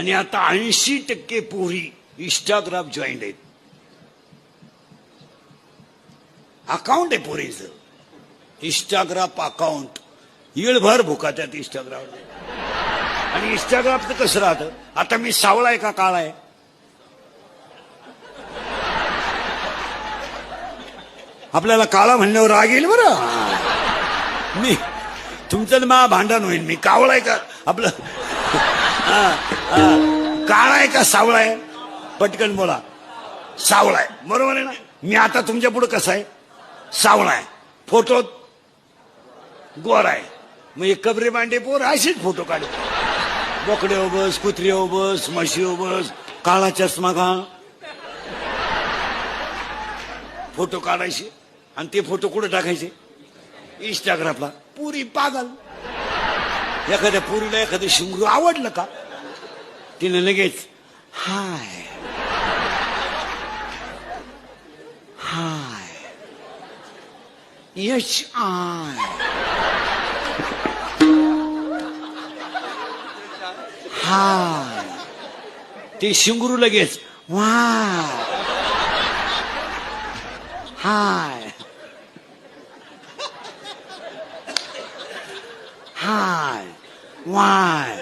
आणि आता 80% पोरी इंस्टाग्राम जॉईंट आहेत. अकाउंट आहे पोरीचं, इंस्टाग्राम अकाउंट. येळभर भुका त्यात इंस्टाग्राम. आणि इंस्टाग्रामचं कसं राहतं, आता मी सावळा आहे का काळा आहे, आपल्याला काळा म्हणल्यावर राग येईल बरं. मी तुमचं मा भांडण होईल, मी कावळा आहे का आपलं काळा आहे का सावळा आहे, पटकन बोला. सावळा आहे, बरोबर आहे ना. मी आता तुमच्या पुढे कसा आहे, सावळा आहे. फोटो गोरा आहे. मग एक कबरे मांडे पोर असेच फोटो काढ, बोकडे बस, कुत्रे बस, म्हशी बस, काळा चष्मा घाल, फोटो काढायचे. आणि ते फोटो कुठे टाकायचे, इंस्टाग्रामला. पुरी पागल. एखाद्या पुरीला एखादं शिंगरू आवडलं का, तिने लगेच हाय हाय HI हाय. ते शिंगरू लगेच वाय हाय हाय वाय